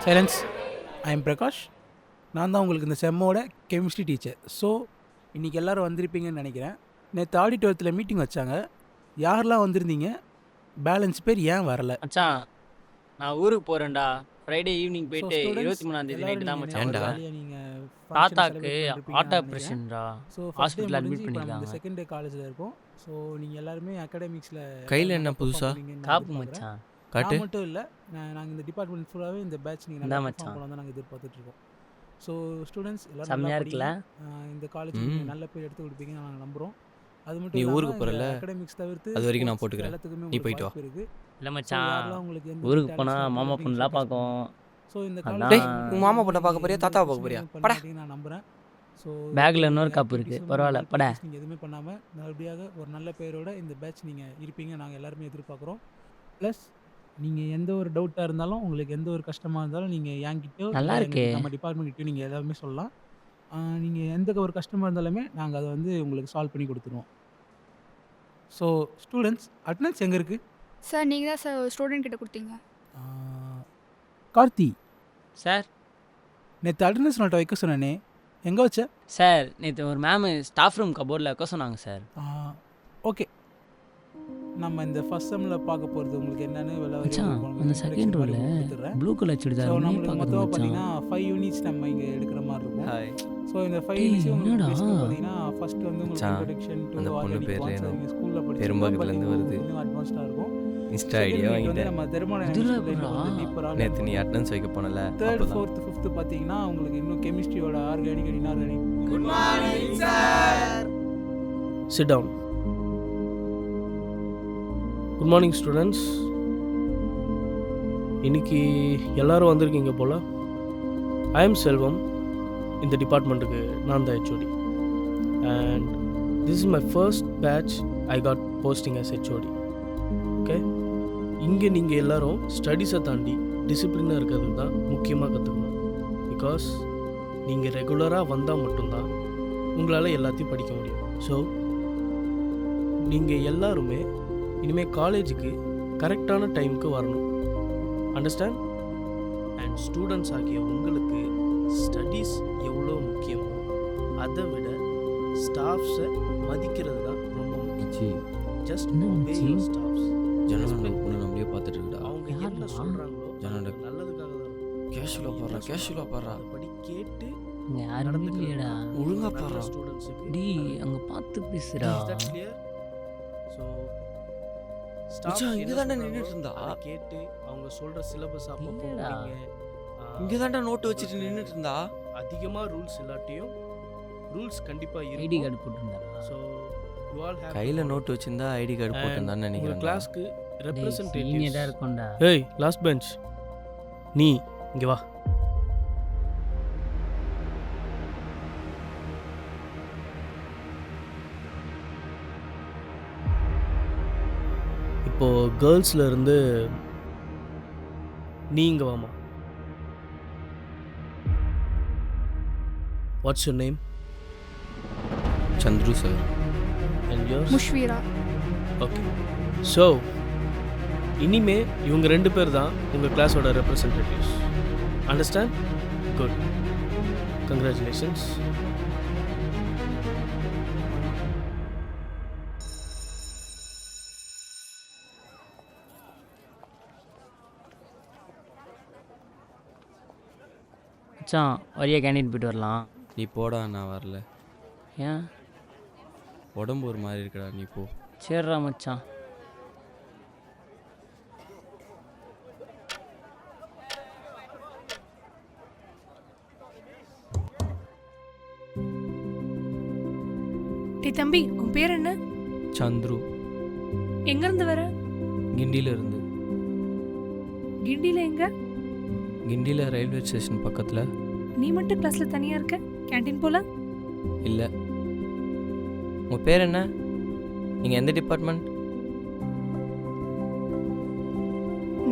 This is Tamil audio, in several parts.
சைலன்ஸ். I am Prakash. நான் தான் உங்களுக்கு இந்த செம்மோட கெமிஸ்ட்ரி டீச்சர். ஸோ இன்றைக்கி எல்லோரும் வந்திருப்பீங்கன்னு நினைக்கிறேன். நேற்று ஆடிட்டோரியத்தில் மீட்டிங் வச்சாங்க. யாரெல்லாம் வந்திருந்தீங்க? பேலன்ஸ் பேர் ஏன் வரல? மச்சான் நான் ஊருக்கு போகிறேன்டா. ஃப்ரைடே ஈவினிங் ஸோ போயிட்டு ஸ்டூடெண்ட்ஸ் 23ஆம் தேதி எல்லோரும் நைட்டு தான் நீங்கள் மச்சான் ஏன்டா? வருவேன். நீங்கள் தாத்தாக்கு ஹார்ட் ஆப்ரேஷன்டா. ஸோ ஃபஸ்ட் டே ஹாஸ்பிட்டல் முடிஞ்சு அட்மிட் இப்போ நம்ம இந்த பண்ணியிருக்காங்க. செகண்ட் டே காலேஜில் இருக்கோம். ஸோ நீங்கள் எல்லாருமே அகாடமிக்ஸில் கையில் என்ன புதுசா? காப்பு மச்சான். காட்டு. நான் மட்டும் இல்லை, நாங்கள் இந்த டிபார்ட்மெண்ட் ஃபுல்லாகவே இந்த பேட்ச் நீங்கள் இந்தா நல்லா மச்சான். பெர்ஃபார்ம் பண்ணலாம் தான் நாங்கள் எதிர்பார்த்துட்ருக்கோம். ஸோ ஸ்டூடெண்ட்ஸ் எல்லாரும் செம்மையா நல்லா இருக்குல்ல? படிங்க. இந்த காலேஜ் ம். நல்ல பேர் எடுத்து கொடுப்பீங்கன்னு நாங்கள் நம்புகிறோம். அது நீ மட்டும் ஊருக்கு இல்லாமல் போறல, அகாடமிக்ஸ் தவிர்த்து அது வரைக்கும் நான் sports போட்டுக்கிறேன். எல்லாத்துக்குமே நீ உங்களுக்கு போயிட்டு வா. வாய்ப்பு இருக்குது. இல்லை ஸோ மச்சான், யாரெல்லாம் உங்களுக்கு எந்த ஊருக்கு talents போனால் இருக்கோ மாமா அதை பொண்ணுலாம் showcase பார்க்கும். பண்ணுங்க. ஸோ இந்த அதான். காலேஜ் டேய், உன் மாமா பொண்ணை பார்க்க போறியா, தாத்தாவை பார்க்க போறியா? படா. நான் நம்புகிறேன். ஸோ பேக்கில் இன்னொரு கப் இருக்குது, பரவாயில்ல பட. நீங்கள் எதுவுமே பண்ணாமல் நல்லபடியாக ஒரு நல்ல பேரோட இந்த பேட்ச் நீங்கள் இருப்பீங்க நாங்கள் எல்லாருமே எதிர்பார்க்குறோம். ப்ளஸ் நீங்கள் எந்த ஒரு டவுட்டாக இருந்தாலும், உங்களுக்கு எந்த ஒரு கஷ்டமாக இருந்தாலும் நீங்கள் என்கிட்டயோ நல்லா இல்லை இருக்கே. நம்ம டிபார்ட்மெண்ட்கிட்டயோ நீங்கள் எல்லாமே சொல்லலாம். நீங்கள் எந்த ஒரு கஷ்டமாக இருந்தாலுமே நாங்கள் அதை வந்து உங்களுக்கு சால்வ் பண்ணி கொடுத்துருவோம். ஸோ ஸ்டூடெண்ட்ஸ் அட்டனன்ஸ் எங்கே இருக்குது? சார் நீங்கள் தான் சார் ஸ்டூடெண்ட் கிட்ட கொடுத்தீங்க. கார்த்தி, சார் நேற்று அட்டனன்ஸ் நோட்டை வைக்க சொன்னேனே, எங்கே வச்ச? சார் நேற்று ஒரு மேமு ஸ்டாஃப் ரூம் கபோர்டில் வைக்க சொன்னாங்க சார். ஓகே, நம்ம இந்த ஃபர்ஸ்ட் செம்மில் பார்க்க போகிறது உங்களுக்கு என்னென்னு மச்சான் அந்த செகண்ட் ரோல ப்ளூ கலர் ஸோ சுடிதார் நீ நம்மளுக்கு பார்க்குறது மொத்தமாக மச்சான். பார்த்தீங்கன்னா 5 யூனிட்ஸ் நம்ம இங்கே எடுக்கிற மாதிரி இருக்கும். ஹாய். ஸோ இந்த 5 டேய், யூனிட்ஸ் உங்களுக்கு என்னடா? basically பார்த்தீங்கன்னா ஃபர்ஸ்ட் வந்து உங்களுக்கு மச்சான், இன்ட்ரோடக்ஷன் டு அந்த பொண்ணு ஆர்கானிக் பேர் பாண்ட்ஸ் ஏதோ நீங்கள் ஸ்கூலில் படிச்சிருக்கோம். பெரும்பாக்கத்துலேருந்து வருது. இன்னும் அட்வான்ஸ்டாக இருக்கும். இன்ஸ்டா செகண்ட் ஐடியா யூனிட் வந்து வாங்கிட்டேன். நம்ம இதுல தெர்மோடைனமிக்ஸ் எப்படிடா? டீப்பராக நேற்று நீ அட்டனன்ஸ் வைக்க போனல, தேர்ட் அப்பதான். ஃபோர்த் ஃபிஃப்த்து பார்த்தீங்கன்னா உங்களுக்கு இன்னும் கெமிஸ்ட்ரியோட organic and inorganic. Sit down. Good morning students. இன்னைக்கு எல்லாரும் வந்திருக்கீங்க போல. I am Selvam. இந்த டிபார்ட்மெண்ட்டுக்கு நான் தான் HOD. And this is my first batch I got posting as HOD. Okay, இங்கே நீங்கள் எல்லாரும் ஸ்டடீஸை தாண்டி டிசிப்ளினாக இருக்கிறது தான் முக்கியமாக கற்றுக்கணும். பிகாஸ் நீங்கள் ரெகுலராக வந்தால் மட்டும்தான் உங்களால் எல்லாத்தையும் படிக்க முடியும். ஸோ நீங்கள் எல்லாருமே இனிமேல் காலேஜுக்கு கரெக்டான டைமுக்கு வரணும். அண்டர்ஸ்டாண்ட்? அண்ட் ஸ்டூடெண்ட்ஸ் ஆகிய உங்களுக்கு ஸ்டடீஸ் எவ்வளோ முக்கியமோ அதை விட ஸ்டாஃப்ஸை மதிக்கிறது தான் ரொம்ப முக்கியம். மச்சி, ஜஸ்ட் என்ன obey மச்சி? your staffs. ஜனனோட Respect பொண்ணு them. நம்மளே பார்த்துட்டு இருக்குடா. அவங்க யாருடா? என்ன சொல்கிறாங்களோ ஜனனோட நல்லதுக்காக தான் இருக்கும். கேஷுவலா நீ பாடுறா, என்ன கேஷுவலா சொல்றாங்களோ பாடுறா. அதுபடி கேட்டு இங்கே யாருமே இல்லையடா. ஒழுங்கா பாடுறா. ஸ்டூடெண்ட்ஸுக்கு டி அங்கே பார்த்து பேசுகிறா. Is that clear? So, staff மச்சான், என்ன இங்க தானே சொல்றாங்களோ நின்னுட்டு இருந்தா? அதை கேட்டு அவங்க சொல்ற சிலபஸ் அப்பப்போ இல்லடா. படிங்க. இங்கே தாண்டா நோட்டு வச்சுட்டு நின்றுட்டு இருந்தா. அதிகமா ரூல்ஸ் இல்லாட்டியும் ரூல்ஸ் கண்டிப்பா ஐடி இருக்கும். கார்டு போட்டிருந்தாரா? So, you all have கையில் to நோட்டு வச்சிருந்தா ஐடி கார்டு And போட்டுருந்தான்னு உங்க நினைக்கிறேன். கிளாஸ்க்கு சீனியராக ரெப்ரசன்டேட்டிவ்ஸ். இருக்கும்டா. ஏய், லாஸ்ட் பெஞ்ச், நீ இங்க வா. இப்போ கேர்ள்ஸ்ல இருந்து நீ இங்க வாமா. What's your name Chandru sir. And yours? Mushveera. Okay. So இனிமே இவங்க 2 பேர் தான் உங்கள் கிளாஸோட ரெப்ரசன்டேட்டிவ்ஸ். அண்டர்ஸ்டாண்ட்? குட். கங்க்ராச்சுலேஷன்ஸ். மச்சான் வரியா கேண்டீன் போயிட்டு வரலாம். நீ போடா, நான் வரல. ஏன்? உடம்பு ஒரு மாதிரி இருக்குடா, நீ போ. சரிடா மச்சான். டேய் தம்பி, உன் பேர் என்ன? சந்துரு. எங்கேருந்து வர? கிண்டியில இருந்து. கிண்டியில் எங்க? கிண்டியில் ரயில்வே ஸ்டேஷன் பக்கத்தில். நீ மட்டும் கிளாஸில் தனியாக இருக்க? கேண்டீன் போல? இல்லை. உங்கள் பேர் என்ன? நீங்கள் எந்த டிபார்ட்மெண்ட்?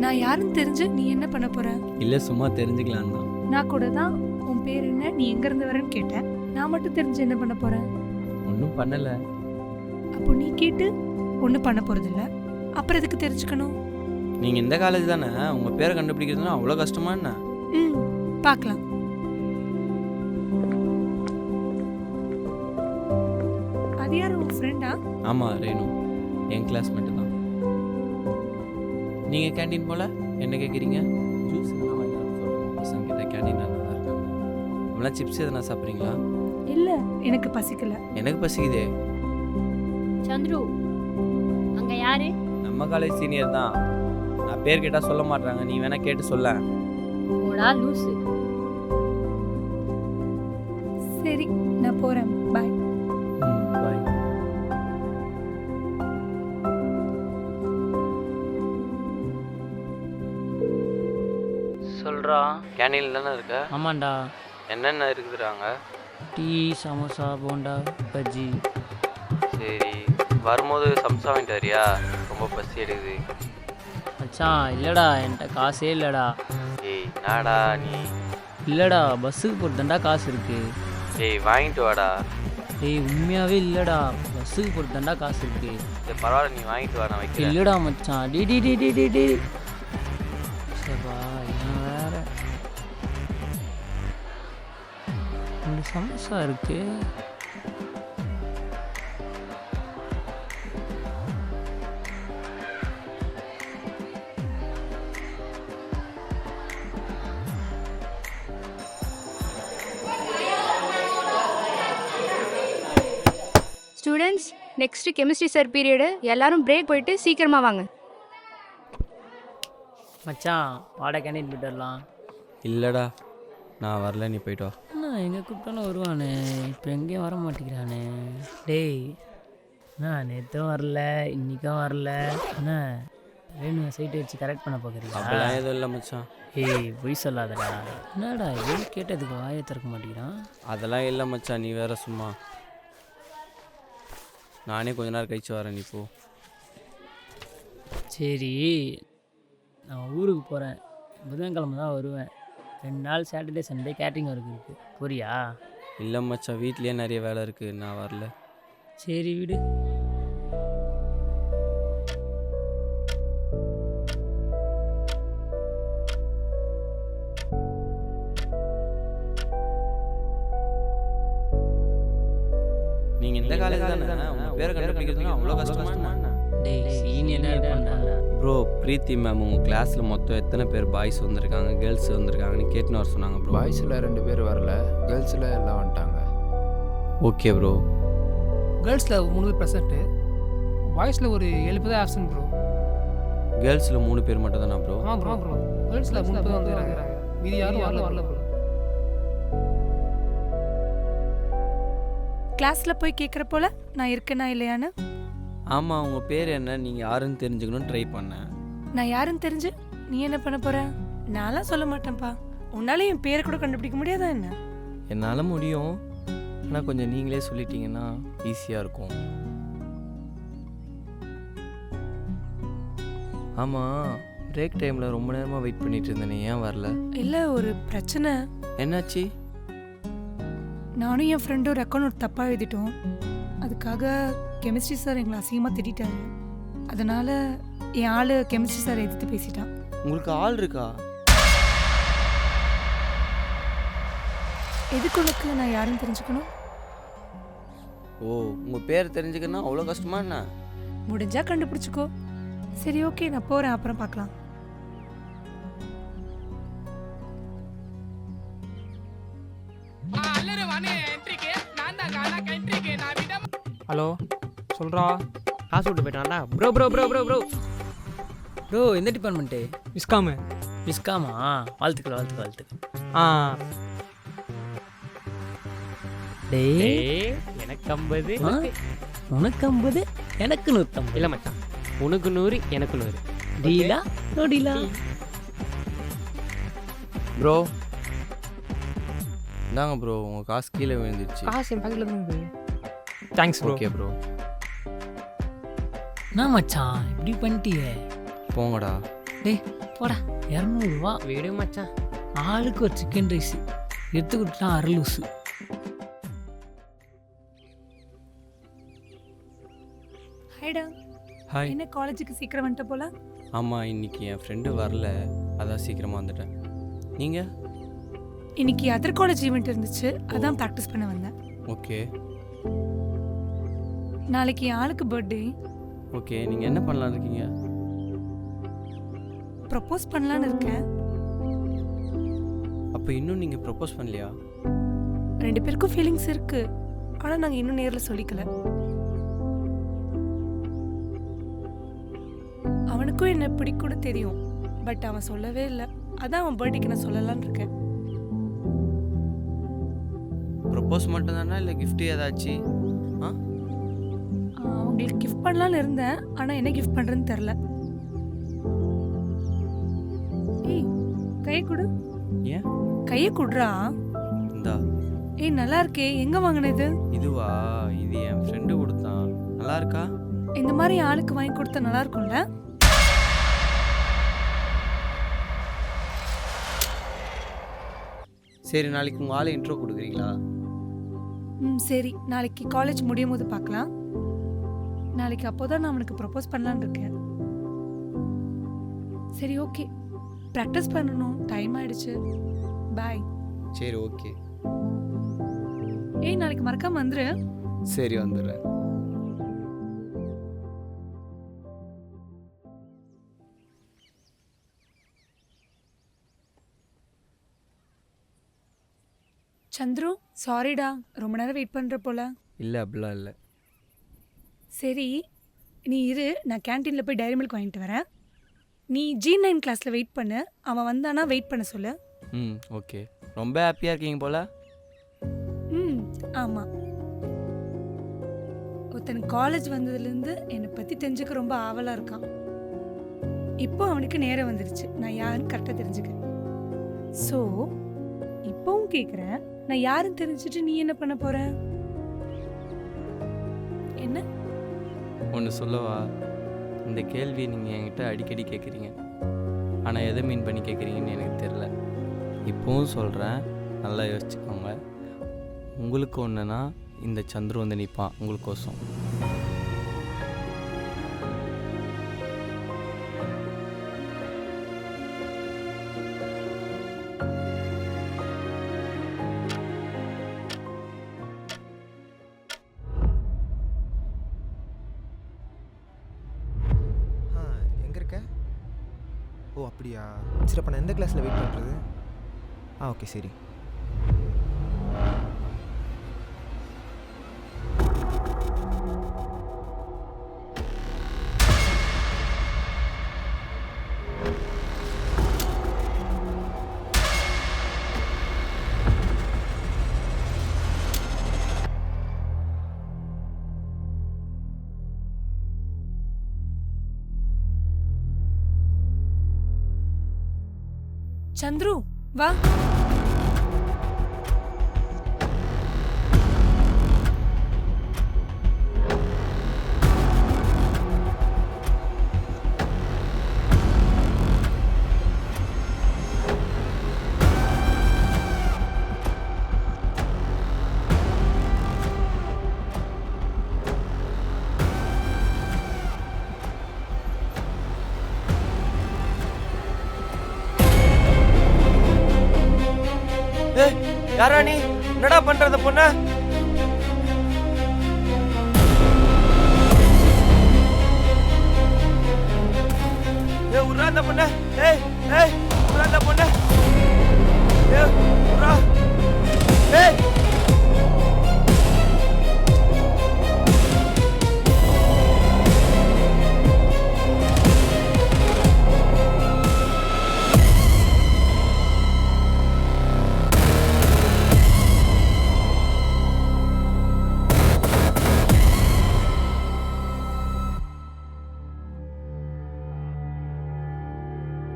நான் யாருன்னு தெரிஞ்சு நீ என்ன பண்ண போற? இல்லை, சும்மா தெரிஞ்சுக்கலாம் தான். நான் கூட தான் உன் பேர் என்ன, நீ எங்கேருந்து வரேன்னு கேட்டேன். நான் மட்டும் தெரிஞ்சு என்ன பண்ண போறேன்? ஒன்றும் பண்ணலை. அப்போ நீ கேட்டு ஒன்றும் பண்ண போறதில்ல, அப்புறம் எதுக்கு தெரிஞ்சுக்கணும்? நீங்கள் இந்த காலேஜ் தானே? உங்கள் பேரை கண்டுபிடிக்கிறதுனா அவ்வளோ கஷ்டமா என்ன? ம் பார்க்கலாம். அது யார் உன் ஃப்ரெண்டா? ஆமாம் ரேணு, என் கிளாஸ்மேட்டு தான். நீங்கள் கேண்டீன் போல் என்ன கேட்குறீங்க? ஜூஸ் எதனா வாங்கி வர சொல்லுங்கள், பசங்க கிட்ட கேண்டீன் நல்லா இருக்காங்க. நம்மளாம் சிப்ஸ் எதனா சாப்பிட்றீங்களா? இல்ல, எனக்கு பசிக்கல. எனக்கு பசிக்குதே. சந்துரு அங்க யாரு? நம்ம காலேஜ் சீனியர் தான். நான் பேர் கேட்டால் சொல்ல மாட்டாங்க, நீ வேணா கேட்டு சொல்ல. போடா லூசு. சரி, நான் போறேன். பாய். பாய். சொல்கிறா. கேண்டீனில் தானே இருக்க? ஆமாண்டா. என்னென்ன இருக்குதுறாங்க? டீ, சமோசா, போண்டா, பஜ்ஜி. சரி, வரும்போது சம்சா வாங்கிட்டு வரியா? ரொம்ப பசி எடுக்குது. மச்சான் இல்லைடா, என்கிட்ட காசே இல்லைடா. ஏய் நாடா நீ. இல்லைடா, பஸ்ஸுக்கு போகிறதாண்டா காசு இருக்குது. ஏய் வாங்கிட்டு வாடா. டேய் உண்மையாகவே இல்லைடா, பஸ்ஸுக்கு போகிறதாண்டா காசு இருக்குது. சரி பரவாயில்ல, நீ வாங்கிட்டு வா, நான் வைக்கிறேன். இல்லைடா மச்சான். டி டி டி டி டி டி சரிப்பா, என்ன வேற ஒரு சமோசா இருக்கு. Students, next chemistry sir period. எல்லாரும் பிரேக் போயிட்டு சீக்கிரமா வாங்க. மச்சான் வாடகை கேண்டீன் போயிட்டு வரலாம். இல்லைடா நான் வரல, நீ போயிட்டு வா. அண்ணா எங்கே கூப்பிட்டாலும் வருவானே, இப்போ எங்கேயும் வர மாட்டேங்கிறானே. டேய் நான் நேற்றும் வரல, இன்றைக்கும் வரல. அண்ணா வேணும் சைட்டை வச்சு கரெக்ட் பண்ண பார்க்குறீங்களா? அப்படிலாம் எதுவும் இல்லை மச்சான். ஏய் பொய் சொல்லாதடா. என்னடா இது கேட்டதுக்கு வாயை திறக்க மாட்டேங்கிறான். அதெல்லாம் இல்லை மச்சான், நீ வேற சும்மா. நானே கொஞ்ச நேரம் கழிச்சு வரேன், நீ போ. சரி நான் ஊருக்கு போகிறேன், புதன்கிழமை தான் வருவேன். 2 நாள் சாட்டர்டே சண்டே கேட்ரிங் ஒர்க் இருக்குது, புரியா? இல்லை மச்சான், வீட்லேயே நிறைய வேலை இருக்குது, நான் வரல. சரி விடு. நீங்கள் இந்த காலேஜ் தானே? உங்கள் பேரை கண்டுபிடிக்கிறதுனா அவ்வளோ கஷ்டமா என்ன? டேய் சீனியராக இருப்பான்டா. ப்ரோ பிரீத்தி மேம் உங்கள் கிளாஸில் மொத்தம் எத்தனை பேர் பாய்ஸ் வந்திருக்காங்க, கேர்ள்ஸ் வந்திருக்காங்கன்னு கேட்டுன்னு வர சொன்னாங்க ப்ரோ. பாய்ஸில் 2 பேர் வரல, கேர்ள்ஸில் எல்லாம் வந்துட்டாங்க. Okay bro. கேர்ள்ஸில் 3 பேர் ப்ரெசென்ட்டு, பாய்ஸில் ஒரு 7 பேர் ஆப்சன்ட் ப்ரோ. கேர்ள்ஸில் 3 பேர் மட்டும் தானே ப்ரோ? ஆமாம் ப்ரோ, கேர்ள்ஸில் 3 பேர் வந்துடுறாங்க, மீதி யாரும் வரல ப்ரோ. கிளாஸ்ல போய் கேட்குற போல நான் இருக்கேனா இல்லையான்னு? ஆமாம், உங்கள் பேர் என்ன, நீங்கள் யாருன்னு தெரிஞ்சுக்கணும்னு ட்ரை பண்ணேன். நான் யாருன்னு தெரிஞ்சு நீ என்ன பண்ண போற? நான்லாம் சொல்ல மாட்டேன்ப்பா. உன்னால என் பேரை கூட கண்டுபிடிக்க முடியாதா என்ன? என்னால் முடியும், ஆனால் கொஞ்சம் நீங்களே சொல்லிட்டீங்கன்னா ஈஸியாக இருக்கும். ஆமாம், பிரேக் டைமில் ரொம்ப நேரமாக வெயிட் பண்ணிட்டு இருந்தேனே, ஏன் வரல? இல்லை, ஒரு பிரச்சனை. என்னாச்சு? நானும் என் ஃப்ரெண்டும் ரெக்கார்ட் நோட் தப்பாக எழுதிட்டோம். அதுக்காக கெமிஸ்ட்ரி சார் எங்களை அசிங்கமாக திட்டாரு. அதனால என் ஆள் கெமிஸ்ட்ரி சார் எதிர்த்து பேசிட்டான். உங்களுக்கு ஆள் இருக்கா? எதுக்கு உனக்கு நான் யாருன்னு தெரிஞ்சுக்கணும்? ஓ, உங்கள் பேர் தெரிஞ்சுக்கன்னா அவ்வளோ கஷ்டமா என்ன? முடிஞ்சா கண்டுபிடிச்சிக்கோ. சரி ஓகே, நான் போகிறேன், அப்புறம் பார்க்கலாம். ஹலோ சொல்கிறா. காசு விட்டு போயிட்டான்டா. Bro bro bro bro bro bro எந்த டிபார்ட்மெண்ட்டு? விஸ்காமு. விஸ்காமா? வாழ்த்துக்கள் வாழ்த்துக்கள் வாழ்த்துக்கள். ஆ டேய் எனக்கு 50. உனக்கு 50 எனக்கு 150. இல்லை மச்சான், உனக்கு 100 எனக்கு 100. டீலா நோடிலா? ப்ரோ இந்தாங்க ப்ரோ, உங்கள் காசு கீழே விழுந்துருச்சு. காசு என் பக்கத்தில் தான். Thanks bro. Okay bro. என்ன மச்சான் இப்படி பண்ணிட்டியே? போங்கடா. டேய் போடா, 200 ரூபா. வீடு மச்சான். ஆளுக்கு ஒரு சிக்கன் ரைஸ் எடுத்து கொடுத்தா அரலூசு. ஹைடா. ஹாய். என்ன காலேஜுக்கு சீக்கிரம் வந்துட்ட போல? ஆமாம், இன்னைக்கு என் ஃப்ரெண்டு வரல, அதான் சீக்கிரமாக வந்துட்டேன். நீங்கள்? இன்னைக்கு அதர் காலேஜ் ஈவெண்ட் இருந்துச்சு, அதான் ப்ராக்டிஸ் பண்ண வந்தேன். ஓகே நாளைக்கு என் ஆளுக்கு பர்த்டே. ஓகே, நீங்கள் என்ன பண்ணலான்னு இருக்கீங்க? ப்ரப்போஸ் பண்ணலான்னு இருக்கேன். அப்போ இன்னும் நீங்கள் ப்ரப்போஸ் பண்ணலையா? 2 பேருக்கும் ஃபீலிங்ஸ் இருக்கு, ஆனால் நாங்கள் இன்னும் நேரில் சொல்லிக்கல. அவனுக்கும் என்ன பிடிக்கும்னு தெரியும், பட் அவன் சொல்லவே இல்லை. அதான் அவன் பர்த்டேக்கு நான் சொல்லலான்னு இருக்கேன். ப்ரப்போஸ் மட்டும் தானே இல்லை கிஃப்ட்டு ஏதாச்சும்? ஆ அவங்களுக்கு கிஃப்ட் பண்ணலான்னு இருந்தேன், ஆனால் என்ன கிஃப்ட் பண்ணுறேன்னு தெரில. ஏய் கையை கொடு. ஏன்? கையை கொடுறா. இந்தா. ஏய் நல்லா இருக்கே, எங்கே வாங்கினது? இதுவா? இது என் ஃப்ரெண்டு கொடுத்தான். நல்லா இருக்கா? இந்த மாதிரி ஆளுக்கு வாங்கி கொடுத்தா நல்லா இருக்கும்ல? சரி, நாளைக்கு உங்கள் ஆளை இன்ட்ரோ கொடுக்குறீங்களா? சரி, நாளைக்கு காலேஜ் முடியும் போது பார்க்கலாம். நாளைக்கு அப்போ தான் நான் அவனுக்கு ப்ரப்போஸ் பண்ணலான்னு இருக்கேன். சரி ஓகே, ப்ராக்டிஸ் பண்ணணும், டைம் ஆயிடுச்சு. பாய். சரி ஓகே. ஏய் நாளைக்கு மறக்காம வந்துரு. சரி வந்துடுறேன். சந்துரு சாரிடா, ரொம்ப நேரம் வெயிட் பண்ணுற போல. இல்லை அப்படிலாம் இல்லை. சரி நீ இரு, நான் கேன்டீனில் போய் டைரி மில்க் வாங்கிட்டு வரேன். நீ G9 கிளாஸில் வெயிட் பண்ணு, அவன் வந்தானா வெயிட் பண்ண சொல்லு. ஓகே. ரொம்ப ஹாப்பியாக இருக்கீங்க போல. ஆமாம். ஒருத்தன் காலேஜ் வந்ததுலேருந்து என்னை பற்றி தெரிஞ்சுக்க ரொம்ப ஆவலாக இருக்கான். இப்போ அவனுக்கு நேரம் வந்துடுச்சு, நான் யாருன்னு கரெக்டாக தெரிஞ்சுக்கிறேன். ஸோ இப்போவும் கேட்குறேன், நான் யாருன்னு தெரிஞ்சுட்டு நீ என்ன பண்ண போற? என்ன? ஒன்று சொல்லவா? இந்த கேள்வியை நீங்கள் என்கிட்ட அடிக்கடி கேட்குறீங்க, ஆனால் எதை மீன் பண்ணி கேட்குறீங்கன்னு எனக்கு தெரில. இப்போவும் சொல்கிறேன், நல்லா யோசிச்சுக்கோங்க. உங்களுக்கு ஒன்றுனா இந்த சந்துரு வந்து நிற்பான் உங்களுக்கோசம். எங்கே இருக்க? ஓ அப்படியா, சரி அப்போ நான் எந்த கிளாஸில் வெயிட் பண்ணுறது? ஓகே சரி. சந்துரு வா. யாரா நீ? என்னடா பண்றத பொண்ண? உர்ரா அந்த பொண்ண. உர்ரா அந்த பொண்ண. உர்ரா.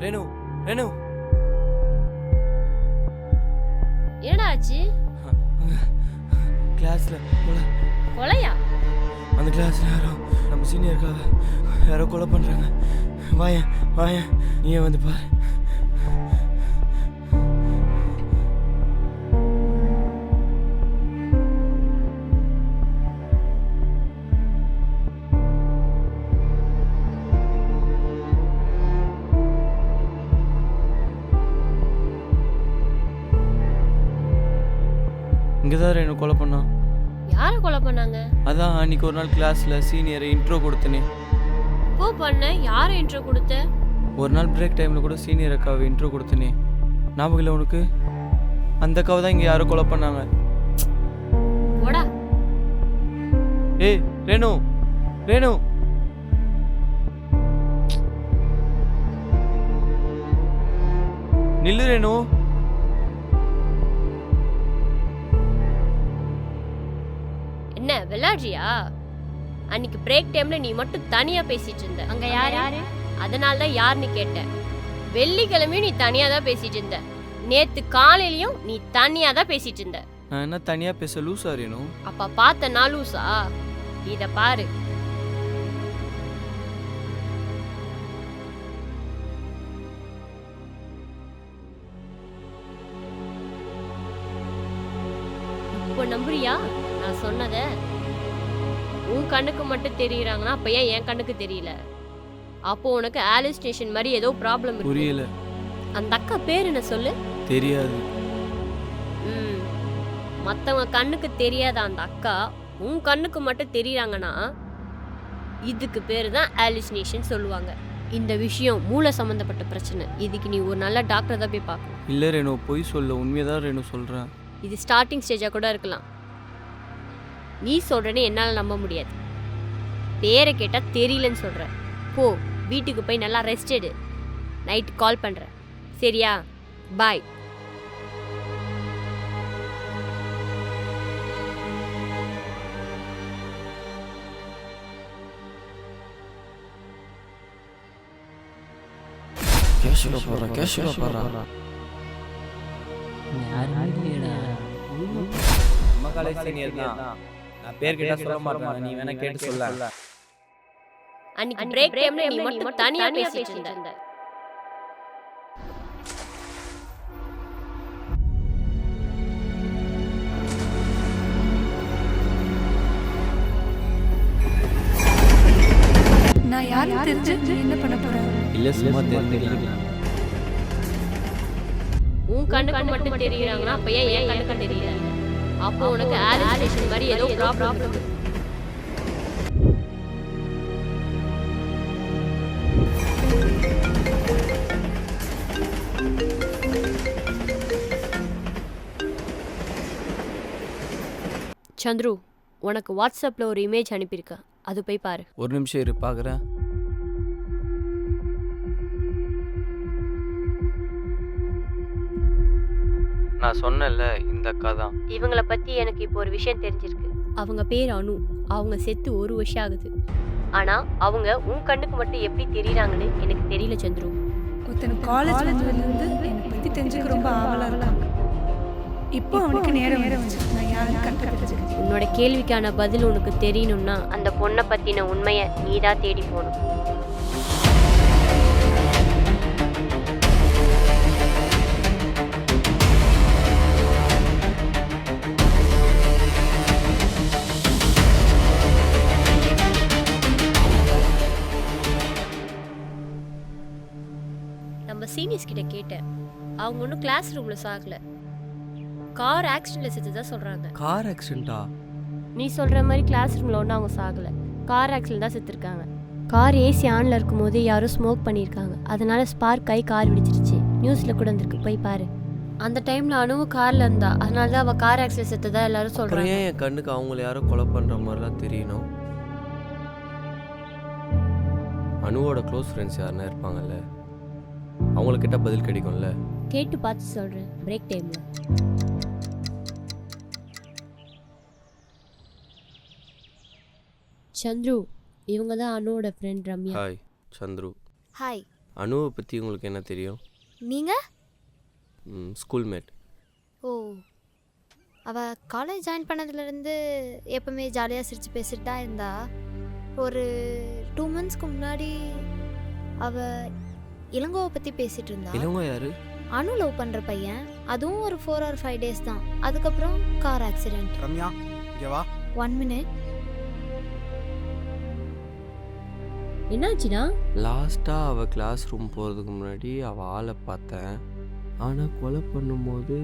ரேணு, ரேணு. என்னடா ஆச்சு? கிளாஸ்ல கொலையா? அந்த கிளாஸ்ல யாரோ நம்ம சீனியருக்காக யாரோ கொலை பண்றாங்க. வாயேன் வாயேன், நீயே வந்து பாரு. இங்கே தான் ரேணு கொலை பண்ணான். யாரை கொலை பண்ணாங்க? அதான் அன்றைக்கி ஒரு நாள் கிளாஸில் சீனியரை இன்ட்ரோ கொடுத்தனே. போ பண்ண யாரை இன்ட்ரோ கொடுத்த? ஒரு நாள் பிரேக் டைமில் கூட சீனியர் அக்காவை இன்ட்ரோ கொடுத்தனே. ஞாபகம் இல்லை உனக்கு? அந்த அக்காவை தான் இங்கே யாரோ கொலை பண்ணாங்க. போடா. ஏய் ரேணு, ரேணு, நில்லு ரேணு. என்ன விளையாடுறியா? அன்னைக்கு பிரேக் டைம்ல நீ மட்டும் தனியா பேசிட்டு இருந்த. அங்க யாரு? அதனால தான் யாருன்னு கேட்டேன். வெள்ளிக்கிழமையும் நீ தனியா தான் பேசிட்டு இருந்த. நேத்து காலையிலயும் நீ தனியா தான் பேசிட்டு இருந்த. நான் என்ன தனியாக பேச லூஸா ரேணு? அப்ப பார்த்த நாளூசா? இத பாரு. இப்போ நம்புறியா நான் சொன்னத? உன் கண்ணுக்கு மட்டும் தெரியுறாங்கன்னா அப்ப ஏன் என் கண்ணுக்கு தெரியல? அப்போ உனக்கு ஆலுசினேஷன் மாதிரி ஏதோ ப்ராப்ளம் இருக்கு. புரியல. அந்த அக்கா பேர் என்ன சொல்லு? தெரியாது. மற்றவங்க கண்ணுக்கு தெரியாத அந்த அக்கா உன் கண்ணுக்கு மட்டும் தெரியுறாங்கன்னா இதுக்கு பேர் தான் ஆலுசினேஷன் சொல்லுவாங்க. இந்த விஷயம் மூளை சம்மந்தப்பட்ட பிரச்சனை. இதுக்கு நீ ஒரு நல்ல டாக்டர் தான் போய் பார்க்கணும். இல்லை ரேணு, பொய் சொல்ல. உண்மையதான் ரேணு சொல்கிறேன். இது ஸ்டார்டிங் ஸ்டேஜாக கூட இருக்கலாம். நீ சொல்கிறேன்னு என்னால் நம்ப முடியாது. பேரை கேட்டால் தெரியலன்னு சொல்கிற. போ வீட்டுக்கு போய் நல்லா ரெஸ்ட் எடு. நைட்டு கால் பண்ணுறேன். சரியா? பாய். கேஷுவலாக போடுறா. யாருமே இல்லையடா. நம்ம காலேஜ் சீனியர் தான். நான் பேர் கேட்டா சொல்ல மாட்டேன். நீ வேணா கேட்டு சொல்ல. அன்னைக்கு பிரேக் டைம்ல நீ மட்டும் தனியா பேசிட்டு இருந்த. நான் யாரும் தெரிஞ்சு நீ என்ன பண்ண போற? இல்லை சும்மா தெரிஞ்சுக்கலாம். உன் கண்ணுக்கு மட்டும் தெரியுறாங்கன்னா அப்ப ஏன் என் கண்ணுக்கு தெரியல? அப்போ உனக்கு ஆலுசினேஷன் மாதிரி ஏதோ ப்ராப்ளம் இருக்கு. சந்துரு, உனக்கு வாட்ஸ்அப்ல ஒரு இமேஜ் அனுப்பியிருக்கேன். அது போய் பாரு. ஒரு நிமிஷம் இரு, பார்க்குறேன். நான் சொன்னேன்ல இந்த அக்கா தான். இவங்கள பத்தி எனக்கு இப்போ ஒரு விஷயம் தெரிஞ்சிருக்கு. அவங்க பேர் அனு. அவங்க செத்து 1 வருஷம் ஆகுது. ஆனா அவங்க உன் கண்ணுக்கு மட்டும் எப்படி தெரியுறாங்கன்னு எனக்கு தெரியல சந்துரு. ஒருத்தன் காலேஜ் வந்ததுலேருந்து என்னை பற்றி தெரிஞ்சுக்க ரொம்ப ஆவலாக இருக்காங்க. இப்போ அவனுக்கு நேரம் வந்துச்சு. நான் யாரும் கரெக்டாக தெரிஞ்சுக்கிறேன். உன்னோட கேள்விக்கான பதில் உனக்கு தெரியணும்னா அந்த பொண்ணை பத்தின உண்மையை நீதான் தேடி போகணும். நம்ம சீனியர்ஸ் கிட்ட கேட்டேன். அவங்க ஒன்றும் கிளாஸ் ரூம்ல சாகல, கார் ஆக்சிடென்ட்ல செத்துதான் சொல்றாங்க. கார் ஆக்சிடென்ட்டா? நீ சொல்ற மாதிரி கிளாஸ் ரூம்ல ஒன்றும் அவங்க சாகல, கார் ஆக்சிடென்ட் தான் செத்துருக்காங்க. கார் ஏசி ஆன்ல இருக்கும்போது யாரும் ஸ்மோக் பண்ணியிருக்காங்க. அதனால ஸ்பார்க் ஆகி கார் வெடிச்சிருச்சு. நியூஸ்ல கூட வந்திருக்கு, போய் பாரு. அந்த டைம்ல அனுவும் கார்ல இருந்தா, அதனால தான் அவ கார் ஆக்சிடென்ட் செத்ததா எல்லாரும் சொல்றாங்க. ஏன் என் கண்ணுக்கு அவங்கள யாரோ கொலை பண்ற மாதிரிலாம் தெரியணும்? அனுவோட க்ளோஸ் ஃப்ரெண்ட்ஸ் யாருன்னா இருப்பாங்கல்ல, அவங்கக்கிட்ட பதில் கிடைக்கும்ல. கேட்டு பார்த்து சொல்றேன் பிரேக் டைம்ல. சந்துரு, இவங்க தான் அனுவோட friend Ramya. Hi Chandru. Hi. அனுவை பற்றி உங்களுக்கு என்ன தெரியும்? நீங்கள்? ஸ்கூல்மேட். ஓ, அவள் காலேஜ் ஜாயின் பண்ணதுலேருந்து எப்பவுமே ஜாலியாக சிரித்து பேசிட்டு தான் இருந்தா. ஒரு 2 monthsக்கு முன்னாடி அவள் இளங்கோவை பற்றி பேசிகிட்டு இருந்தா. இளங்கோ யாரு? அனு லவ் பண்ணுற பையன். அதுவும் ஒரு 4 or 5 days தான். அதுக்கப்புறம் கார் ஆக்சிடென்ட். ரம்யா இங்கே வா. 1 minute. என்னாச்சுன்னா, லாஸ்ட்டாக அவள் கிளாஸ் ரூம் போகிறதுக்கு முன்னாடி அவள் ஆளை பார்த்தேன். ஆனால் கொலை பண்ணும்போது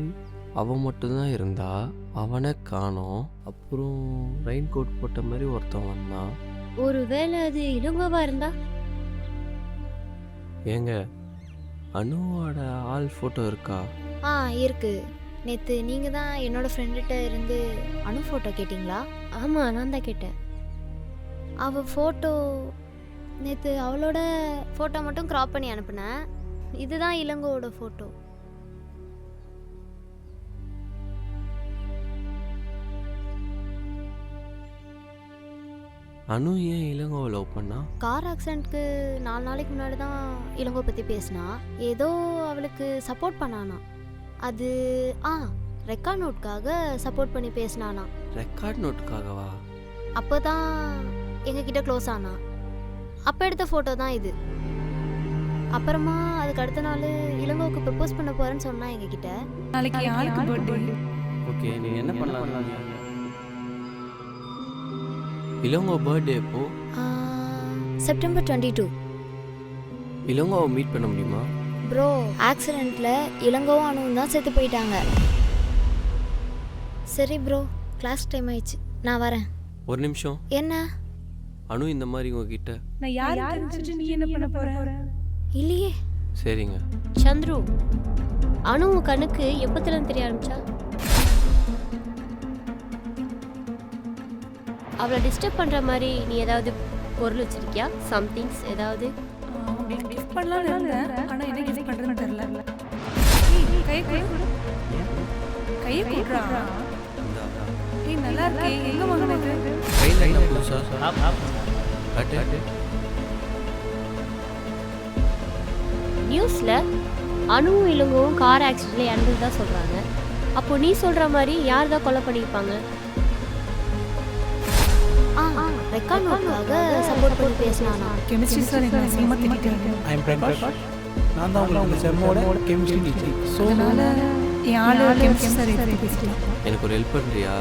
அவன் மட்டும்தான் இருந்தா, அவனை காணோம். அப்புறம் ரெயின் கோட் போட்ட மாதிரி ஒருத்தன் வந்தான். ஒருவேளை அது இளங்கோவா இருந்தா? ஏங்க, அனுவோட ஆள் ஃபோட்டோ இருக்கா? ஆ இருக்கு. நேற்று நீங்கள் தான் என்னோடய ஃப்ரெண்டுகிட்ட இருந்து அனு ஃபோட்டோ கேட்டிங்களா? ஆமாம், நான் தான் கேட்டேன். அவள் ஃபோட்டோ நேற்று அவளோட ஃபோட்டோ மட்டும் க்ராப் பண்ணி அனுப்புனேன். இதுதான் இளங்கோவோட ஃபோட்டோ. அனு ஏன் இளங்கோவை லவ் பண்ணா? கார் ஆக்சிடென்ட்க்கு 4 நாளைக்கு முன்னாடி தான் இளங்கோ பற்றி பேசினா. ஏதோ அவளுக்கு சப்போர்ட் பண்ணானா. அது ரெக்கார்ட் நோட்காக சப்போர்ட் பண்ணி பேசினானா. ரெக்கார்ட் நோட்டுக்காகவா? அப்போ தான் எங்ககிட்ட க்ளோஸ் ஆனா. அப்போ எடுத்த ஃபோட்டோ தான் இது. அப்புறமா அதுக்கு அடுத்த நாள் இளங்கோவுக்கு ப்ரப்போஸ் பண்ண போகிறேன்னு சொன்னா எங்ககிட்ட. நாளைக்கு யாருக்கு பர்த்டே? ஓகே, நீ என்ன பண்ணலாம்? இளங்கோ பர்த்டே எப்போ? செப்டம்பர் 22. இளங்கோவை மீட் பண்ண முடியுமா? ப்ரோ, ஆக்சிடெண்ட்டில் இளங்கோவும் அணுவும் தான் செத்து போயிட்டாங்க. சரி ப்ரோ, கிளாஸ் டைம் ஆயிடுச்சு, நான் வரேன். ஒரு நிமிஷம். என்ன? அனு இந்த மாதிரி உங்ககிட்ட? நான் யார் தெரிஞ்சுட்டு நீ என்ன பண்ண போற? இல்லையே. சரிங்க. சந்துரு, அனு உன் கண்ணுக்கு எப்போதுலேருந்து தெரிய ஆரம்பிச்சா? அவளை டிஸ்டர்ப் பண்ணுற மாதிரி நீ ஏதாவது பொருள் வச்சிருக்கியா? சம்திங்ஸ் ஏதாவது? உங்களுக்கு கிஃப்ட் பண்ணலாம்னு இருந்தேன், ஆனா என்ன கிஃப்ட் பண்றதுன்னு தெரியல. கை கொடு. கையை கொடுறா. ஏய் நல்லா இருக்கே, எங்க வாங்குனது? கையில் என்ன புதுசா? காட்டு. நியூஸில் அணுவும் இளங்கவும் கார் ஆக்சிடென்ட்ல இறந்ததா சொல்கிறாங்க. அப்போ நீ சொல்கிற மாதிரி யார் தான் கொலை பண்ணியிருப்பாங்க? ரெக்கார்ட் நோட்காக சப்போர்ட் பண்ணி பேசினானா. கெமிஸ்ட்ரி சார் என்ன அசிங்கமா திட்டிட்டாரு. I am Prakash. நான் தான் உங்களுக்கு இந்த செம்மோட கெமிஸ்ட்ரி டீச்சர். ஸோ அதனால என் ஆளு கெமிஸ்ட்ரி சார் எடுத்து பேசிட்டான். எனக்கு ஒரு ஹெல்ப் பண்ணுறியா?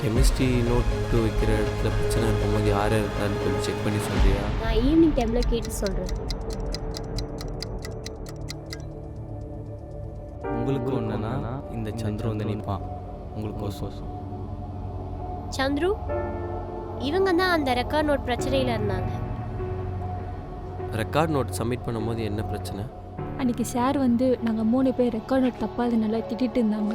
கெமிஸ்ட்ரி நோட்டு வைக்கிற இடத்துல பிரச்சனை இருக்கும்போது யார் இருக்கான்னு கொஞ்சம் செக் பண்ணி சொல்றியா? நான் ஈவினிங் டைமில் கேட்டு சொல்கிறேன். உங்களுக்கு ஒன்றுனா இந்த சந்திர வந்து நிற்பான் உங்களுக்கு கோசம். சந்துரு, இவங்க தான் அந்த ரெக்கார்ட் நோட் பிரச்சனையில் இருந்தாங்க. ரெக்கார்ட் நோட் சப்மிட் பண்ணும்போது என்ன பிரச்சனை? அன்றைக்கி சார் வந்து நாங்கள் 3 பேர் ரெக்கார்ட் நோட் தப்பாக அதனால திட்டிகிட்டு இருந்தாங்க.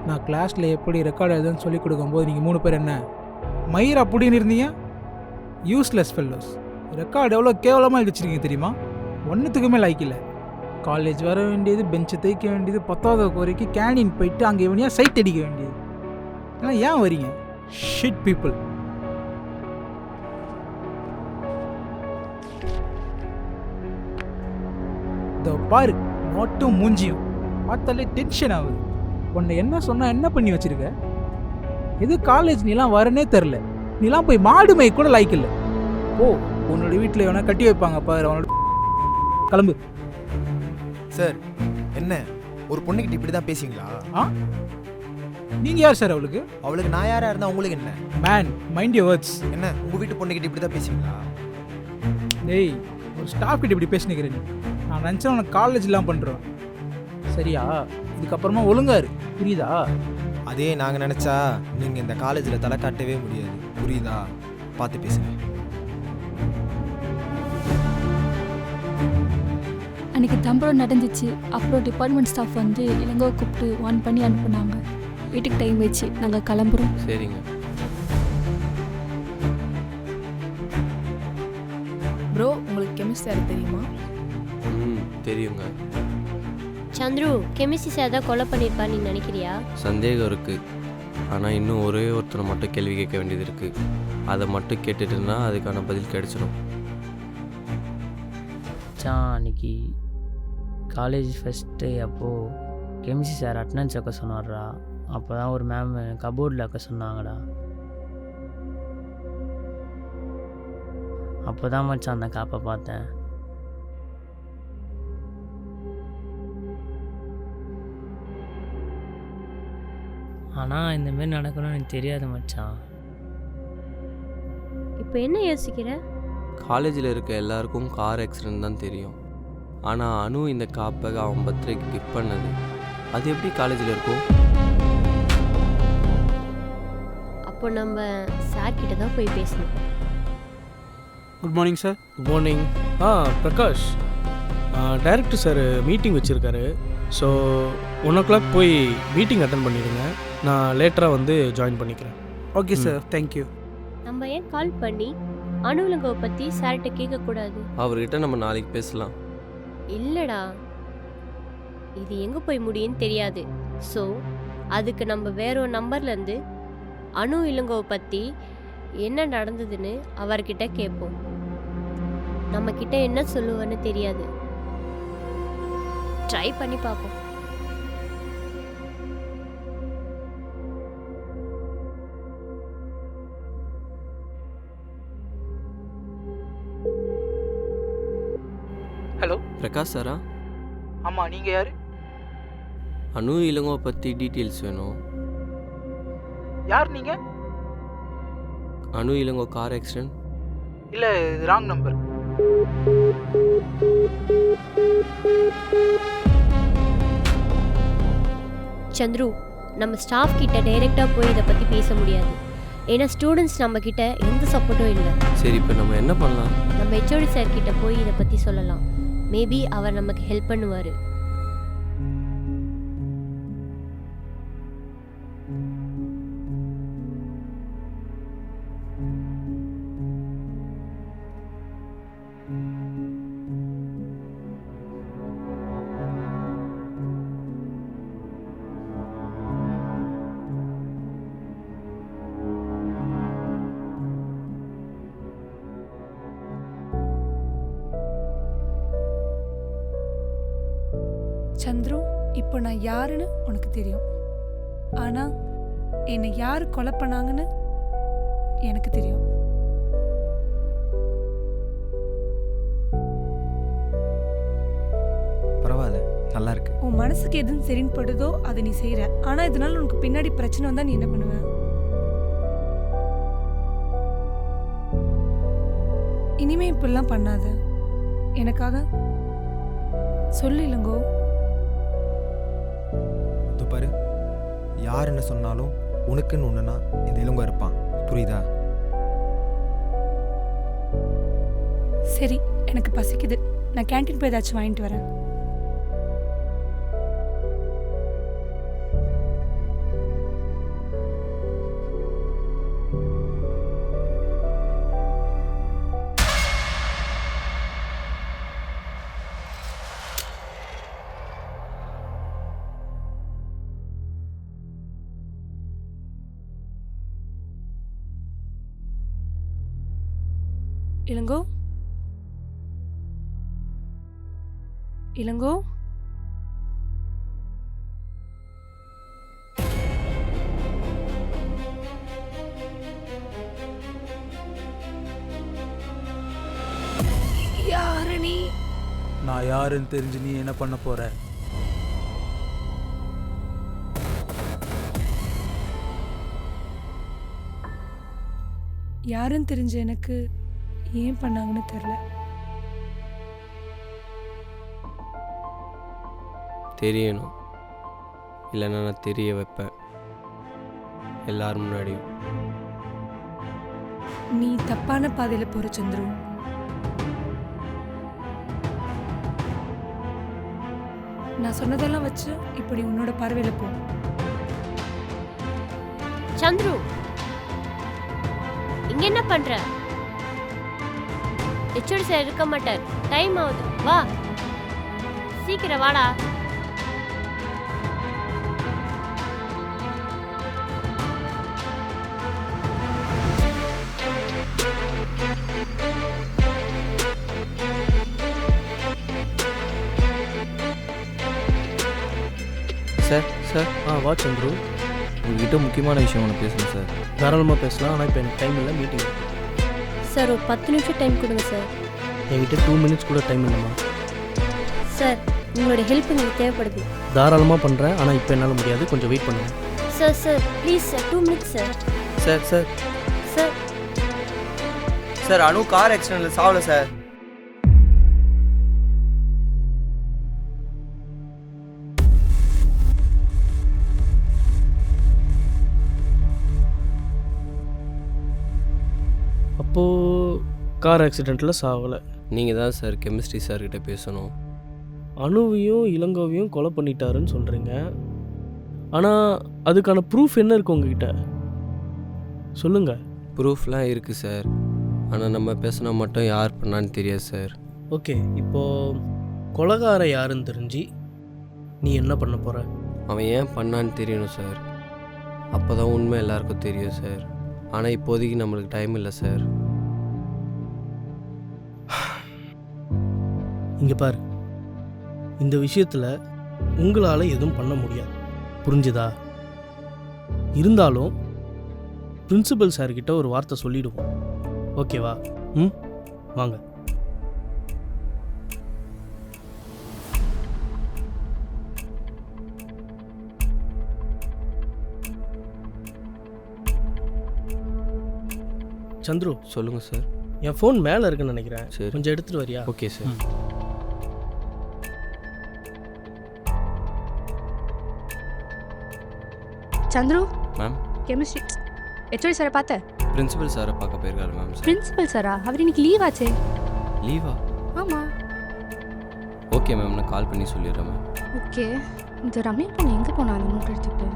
நான் கிளாஸில் எப்படி ரெக்கார்ட் எழுதுன்னு சொல்லிக் கொடுக்கும்போது நீங்கள் 3 பேர் என்ன மயிர் அப்படின்னு இருந்தீங்க? Useless fellows. ரெக்கார்டு எவ்வளோ கேவலமாக எழுதிச்சிருக்கீங்க தெரியுமா? ஒன்றுத்துக்குமே லைக் இல்லை. காலேஜ் வர வேண்டியது, பெஞ்சை தேய்க்க வேண்டியது, 10வது குறைக்கு கேண்டீன் போயிட்டு அங்கே எவனியா சைட் அடிக்க வேண்டியது. ஆனால் ஏன் வரீங்க? Shit people. இதோ பாரு, நோட்டும் மூஞ்சியும் பார்த்தாலே டென்ஷன் ஆகுது. உன்னை என்ன சொன்னால் என்ன பண்ணி வச்சிருக்க? எது காலேஜ் நீலாம் வரனே தெரில. நீலாம் போய் மாடு மேய் கூட லைக் இல்லை. ஓ, உன்னோட வீட்டில் எவனா கட்டி வைப்பாங்க பாரு, அவனோட கிளம்பு. சார், என்ன ஒரு பொண்ணுக்கிட்ட இப்படி தான் பேசுவீங்களா? நீங்கள் யார் சார் அவளுக்கு? அவளுக்கு நான் யாராக இருந்தால் உங்களுக்கு என்ன? Man, mind your words. என்ன உங்கள் வீட்டு பொண்ணுக்கிட்ட இப்படி தான் பேசுவீங்களா? டேய், ஒரு ஸ்டாஃப் கிட்ட இப்படி பேசினுக்கிறேன். நான் நினச்சேன் உனக்கு காலேஜ்லாம் பண்ணுறோம். சரியா? இதுக்கப்புறமா ஒழுங்காரு, புரியுதா? அதே நாங்கள் நினச்சா நீங்கள் இந்த காலேஜில் தலை காட்டவே முடியாது, புரியுதா? பார்த்து பேசுங்க. அன்றைக்கி தம்பரம் நடந்துச்சு. அப்புறம் டிபார்ட்மெண்ட் ஸ்டாஃப் வந்து இளங்கோவை கூப்பிட்டு வார்ன் பண்ணி அனுப்புனாங்க. வீட்டுக்கு டைம் வச்சு நாங்கள் கிளம்புறோம். சரிங்க. ப்ரோ, உங்களுக்கு கெமிஸ்ட்ரி சார் தெரியுமா? தெரியுங்க. சந்துரு, கெமிஸ்ட்ரி சார் தான் கொலை பண்ணியிருப்பான்னு நீ நினைக்கிறியா? சந்தேகம் இருக்குது. ஆனால் இன்னும் ஒரே ஒருத்தரை மட்டும் கேள்வி கேட்க வேண்டியது இருக்குது. அதை மட்டும் கேட்டுட்டுன்னா அதுக்கான பதில் கிடைச்சிடும். அன்னைக்கு காலேஜ் ஃபஸ்ட்டு அப்போது கெமிஸ்ட்ரி சார் அட்டனன்ஸ் வைக்க சொன்னார்டா. அப்போ தான் ஒரு மேம் கபோர்டில் வைக்க சொன்னாங்கடா. அப்போ தான் மச்சான் அந்த காப்பை பார்த்தேன். ஆனால் இந்தமாரி நடக்கணும்னு எனக்கு தெரியாது மச்சான். இப்போ என்ன யோசிக்கிற? காலேஜில் இருக்க எல்லாருக்கும் கார் ஆக்சிடென்ட் தான் தெரியும். ஆனால் அனு இந்த காப்பை அவன் பர்த்டேக்கு கிஃப்ட் பண்ணது அது எப்படி காலேஜில் இருக்கும்? அப்போ நம்ம சார் கிட்ட தான் போய் பேசணும். Good morning sir. Good morning. Prakash, director sir meeting வச்சுருக்காரு. ஸோ 1 o'clock போய் மீட்டிங் அட்டன் பண்ணிடுங்க. நான் லேட்டராக வந்து ஜாயின் பண்ணிக்கிறேன். Okay sir, thank you. நம்ம ஏன் கால் பண்ணி அனு இளங்கோவை பற்றி சார்கிட்ட கேட்கக்கூடாது? அவர்கிட்ட நம்ம நாளைக்கு பேசலாம். இல்லைடா, இது எங்கே போய் முடியும்னு தெரியாது. ஸோ அதுக்கு நம்ம வேற ஒரு நம்பர்லேருந்து அனு இளங்கோவை பற்றி என்ன நடந்ததுன்னு அவர்கிட்ட கேட்போம். நம்மக்கிட்ட என்ன சொல்லுவான்னு தெரியாது. ட்ரை பண்ணி பார்ப்போம். ஹலோ, பிரகாஷ் சாரா? ஆமாம், நீங்கள் யார்? அனு இளங்கோவை பற்றி டீட்டெயில்ஸ் வேணும். யார் நீங்கள்? அனு இளங்கோ கார் ஆக்சிடென்ட். இல்லை, ராங் நம்பர். சந்துரு, நம்ம ஸ்டாஃப் கிட்ட டைரெக்டாக போய் இதை பற்றி பேச முடியாது. ஏன்னா ஸ்டூடெண்ட்ஸ் நம்மக்கிட்ட எந்த சப்போர்ட்டும் இல்லை. சரி, இப்போ நம்ம என்ன பண்ணலாம்? நம்ம ஹெச்ஓடி சார் கிட்ட போய் இதை பற்றி சொல்லலாம். மேபி அவர் நமக்கு ஹெல்ப் பண்ணுவார். சந்துரு, இப்போ நான் யாருன்னு உனக்கு தெரியும். ஆனால் என்னை யார் கொலை பண்ணாங்கன்னு எனக்கு தெரியும். பரவாயில்ல, நல்லா இருக்கு. உன் மனசுக்கு எதுவும் சரின்னு படுதோ அதை நீ செய்கிற. ஆனால் இதனால உனக்கு பின்னாடி பிரச்சனை வந்தால் நீ என்ன பண்ணுவ? இனிமே இப்படிலாம் பண்ணாத. எனக்காக சொல்லு இளங்கோ. பாரு, யார் என்ன சொன்னாலும் உனக்குன்னு ஒன்றுனா இந்த இளங்கோ இருப்பான். புரியுதா? சரி, எனக்கு பசிக்குது. நான் கேன்டீன் போய் ஏதாச்சும் வாங்கிட்டு வரேன். இளங்கோ, இளங்கோ, யாரு நீ? நான் யாருன்னு தெரிஞ்சு நீ என்ன பண்ண போற? யாருன்னு தெரிஞ்ச எனக்கு ஏன் பண்ணாங்கன்னு தெரியல. தெரியணும், இல்லைன்னா நான் தெரிய வைப்பேன் எல்லாரும் முன்னாடியும். நீ தப்பான பாதையில் போற சந்துரு. நான் சொன்னதெல்லாம் வச்சு இப்படி உன்னோட பார்வையில் போ. சந்துரு, இங்க என்ன பண்ற? ஹெச்ஓடி சார் இருக்க மாட்டார். டைம் ஆகுது, வா சீக்கிரம் வாடா. சார் சார் வா சந்துரு. உங்ககிட்ட முக்கியமான விஷயம் ஒன்று பேசணும் சார். தாராளமாக பேசலாம். ஆனால் இப்போ எனக்கு டைம் இல்லை, மீட்டிங். சார் ஒரு 10 நிமிஷம் டைம் கொடுங்க சார். என்கிட்ட 2 minutes கூட டைம் இல்லைம்மா. சார், உங்களோட ஹெல்ப் எனக்கு தேவைப்படுது. தாராளமாக பண்ணுறேன், ஆனால் இப்போ என்னால் முடியாது. கொஞ்சம் வெயிட் பண்ணுங்கள். Sir please sir, 2 minutes sir. Sir sir sir sir Anu car ஆக்சிடென்ட்ல சாவல சார். அப்போது கார் ஆக்சிடெண்ட்டில் சாவலை. நீங்கள் தான் சார் கெமிஸ்ட்ரி சார்கிட்ட பேசணும். அணுவையும் இளங்கோவையும் கொலை பண்ணிட்டாருன்னு சொல்கிறீங்க. ஆனால் அதுக்கான ப்ரூஃப் என்ன இருக்குது உங்ககிட்ட? சொல்லுங்கள். ப்ரூஃப்லாம் இருக்குது சார். ஆனால் நம்ம பேசினா மட்டும் யார் பண்ணான்னு தெரியாது சார். ஓகே, இப்போது கொலைகார யாருன்னு தெரிஞ்சு நீ என்ன பண்ண போகிற? அவன் ஏன் பண்ணான்னு தெரியணும் சார். அப்போ தான் உண்மை எல்லாருக்கும் தெரியும் சார். ஆனால் இப்போதைக்கு நம்மளுக்கு டைம் இல்லை சார். இங்கே பாரு, இந்த விஷயத்தில் உங்களால் எதுவும் பண்ண முடியாது, புரிஞ்சுதா? இருந்தாலும் பிரின்சிபல் சார்கிட்ட ஒரு வார்த்தை சொல்லிடுவோம், ஓகேவா? ம், வாங்க. சந்துரு, சொல்லுங்கள் சார். என் ஃபோன் மேலே இருக்குன்னு நினைக்கிறேன். சரி, கொஞ்சம் எடுத்துகிட்டு வரியா? Okay sir. Chandru ma'am, chemistry HOD சாரை பார்த்த? பிரின்சிபல் சாரை பார்க்க போயிருக்காரு மேம். பிரின்சிபல் சாரா? அவர் இன்னைக்கு லீவ் ஆச்சே. லீவா? ஆமாம். ஓகே மேம், நான் கால் பண்ணி சொல்லிடுறேன் மேம். ஓகே. இந்த ரம்யா பொண்ணு எங்கே போனா அந்த நோட் எடுத்துக்கிட்டு?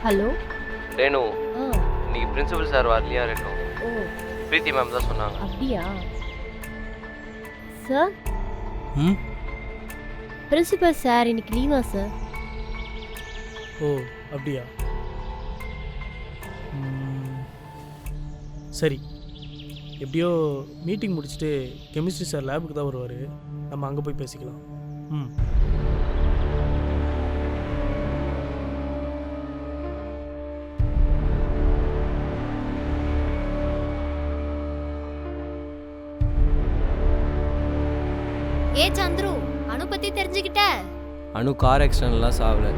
ஹலோ ரேணு, இன்னைக்கு பிரின்சிபல் சார் வரலையா? ரேணு, ஓ பிரீத்தி மேம் தான் சொன்னாங்க. அப்படியா சார்? ம், பிரின்சிபல் சார் இன்னைக்கு லீவா சார்? ஓ அப்படியா? சரி, எப்படியோ மீட்டிங் முடிச்சுட்டு கெமிஸ்ட்ரி சார் லேபுக்கு தான் வருவார். நம்ம அங்கே போய் பேசிக்கலாம். ம். ஏ சந்துரு, அனு பத்தி தெரிஞ்சுக்கிட்ட? அனு கார் ஆக்சிடென்ட்லாம் சாவல,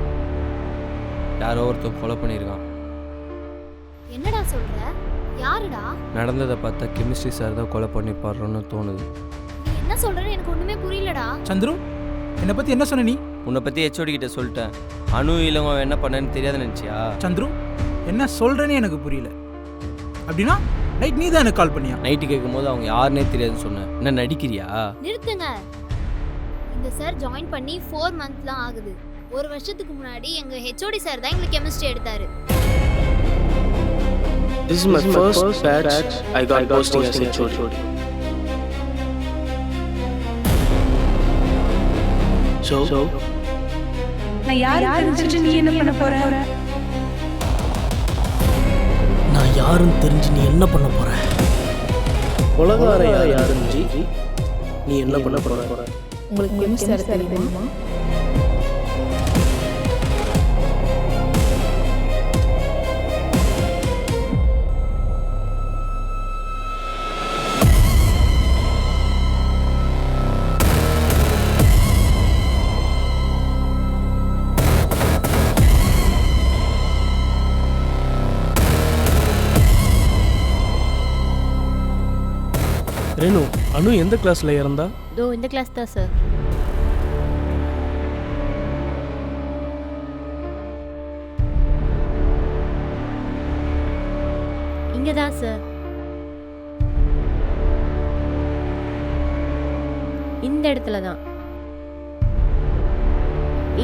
யாரோ ஒருத்தர் கொலை பண்ணியிருக்கான். என்னடா சொல்ற? யாருடா? நடந்ததை பார்த்தா கெமிஸ்ட்ரி சார் தான் கொலை பண்ணிப்பாடுறோன்னு தோணுது. நீ என்ன சொல்றன்னு எனக்கு ஒண்ணுமே புரியலடா. சந்துரு, என்னை பற்றி என்ன சொன்ன நீ? உன்னை பற்றி ஹெச்ஓடி கிட்ட சொல்லிட்டேன். அனு இளங்கோ என்ன பண்ணேன்னு தெரியாத நினச்சியா? சந்துரு, என்ன சொல்கிறேன்னு எனக்கு புரியல. அப்படின்னா நைட் நீ தான் எனக்கு கால் பண்ணியா? நைட்டு கேட்கும் போது அவங்க யாருன்னே தெரியாதுன்னு சொன்னேன். என்ன நடிக்கிறியா? நிறுத்துங்க. இந்த சார் ஜாயின் பண்ணி 4 மந்த்லாம் ஆகுது. ஒரு வருஷத்துக்கு முன்னாடி எங்க ஹெச்ஓடி சார் தான் எங்களுக்கு கெமிஸ்ட்ரி எடுத்தாரு. This is my first batch I got posting as HOD. So நான் யார் தெரிஞ்சுட்டு நீ என்ன பண்ண போற? நான் யாருன்னு தெரிஞ்சு நீ என்ன பண்ண போற? கொலைகார யாருன்னு தெரிஞ்சு நீ என்ன பண்ண போற? உங்களுக்கு கெமிஸ்ட்ரி தெரியுமா? ரேணு, அனு எந்த கிளாஸ்ல இறந்தா? இதோ இந்த கிளாஸ் தான் சார். இங்கே தான் சார். இந்த இடத்துல தான்.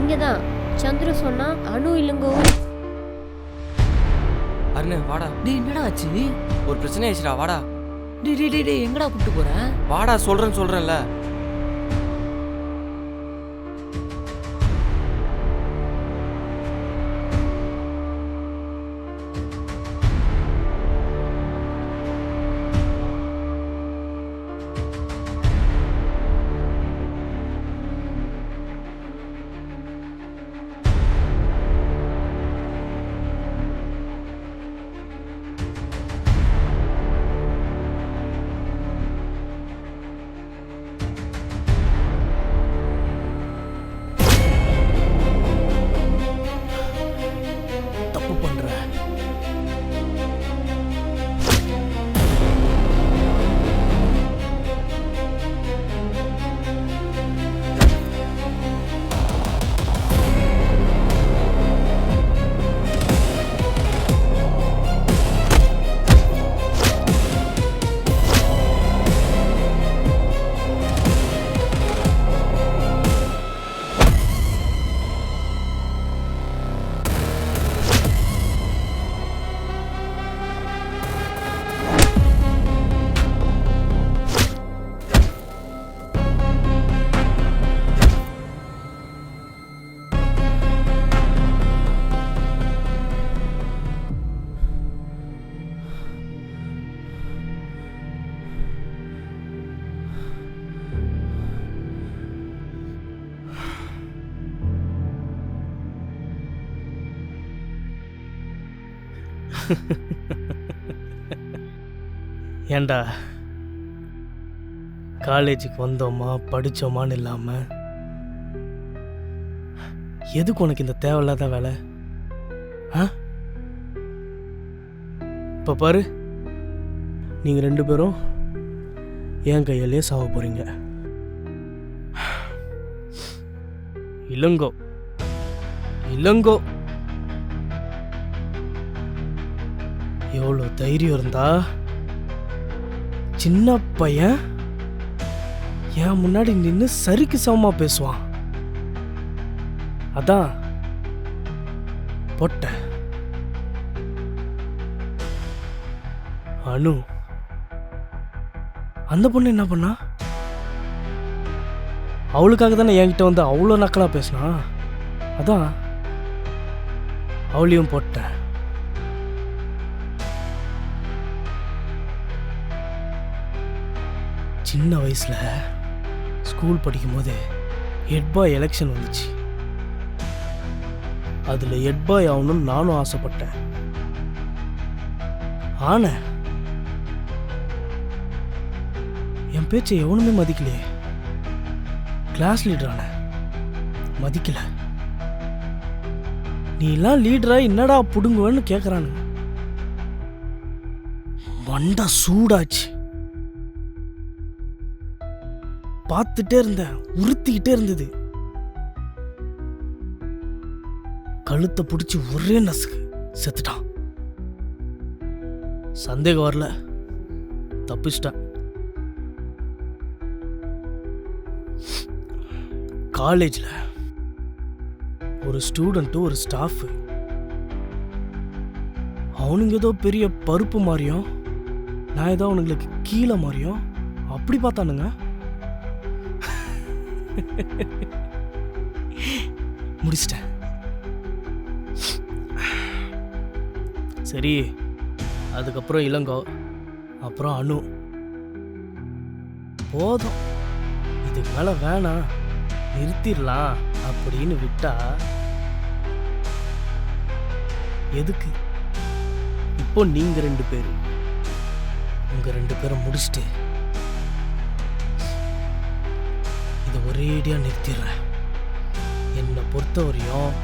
இங்கே தான் சந்துரு சொன்னா அனு இளங்கோவும். அருணே வாடா. டேய் என்னடா ஆச்சு? ஒரு பிரச்சனை ஆயிடுச்சுடா, வாடா. டேய் எங்கடா கூப்பிட்டு போற? வாடா, சொல்கிறேன்ல. ஏண்டா காலேஜுக்கு வந்தோமா படித்தோமான்னு இல்லாமல் எதுக்கு உனக்கு இந்த தேவையில்லாத வேலை? ஆ இப்போ பாரு, நீங்கள் 2 பேரும் என் கையிலே சாவ போகிறீங்க. இளங்கோ இளங்கோ எவ்வளோ தைரியம் இருந்தா சின்ன பையன் என் முன்னாடி நின்று சரிக்கு சமமா பேசுவான். அதான் பொட்ட அனு. அந்த பொண்ணு என்ன பண்ணா? அவளுக்காக தானே என்கிட்ட வந்து அவ்வளோ நக்கலாக பேசினா. அதான் அவளையும் போட்டேன். சின்ன வயசில் ஸ்கூல் படிக்கும்போது ஹெட் பாய் எலெக்ஷன் வந்துச்சு. அதில் ஹெட் பாய் ஆகணும்னு நானும் ஆசைப்பட்டேன். ஆனேன். என் பேச்சை எவனுமே மதிக்கலையே. கிளாஸ் லீடரான மதிக்கல. நீ எல்லாம் லீடரா என்னடா புடுங்குவேன்னு கேட்குறானுங்க. வண்டா சூடாச்சு. பார்த்துட்டே இருந்தேன், உறுத்திக்கிட்டே இருந்தது. கழுத்தை பிடிச்சி ஒரே நசுக்கு செத்துட்டான். சந்தேகம் வரல, தப்பிச்சிட்டான். காலேஜில் ஒரு ஸ்டூடெண்ட்டு ஒரு ஸ்டாஃபு அவனுங்க ஏதோ பெரிய பருப்பு மாதிரியும் நான் ஏதோ அவனுங்களுக்கு கீழே மாதிரியும் அப்படி பார்த்தானுங்க. முடிச்சிட்டேன். சரி, அதுக்கப்புறம் இளங்கோ, அப்புறம் அனு. போதும், இதுக்கு மேலே வேணாம், நிறுத்திடலாம் அப்படின்னு விட்டா எதுக்கு? இப்போ நீங்க 2 பேர், உங்க 2 பேரும் முடிச்சுட்டு இதை ஒரேடியா நிறுத்திடுறேன். என்னை பொறுத்தவரையும்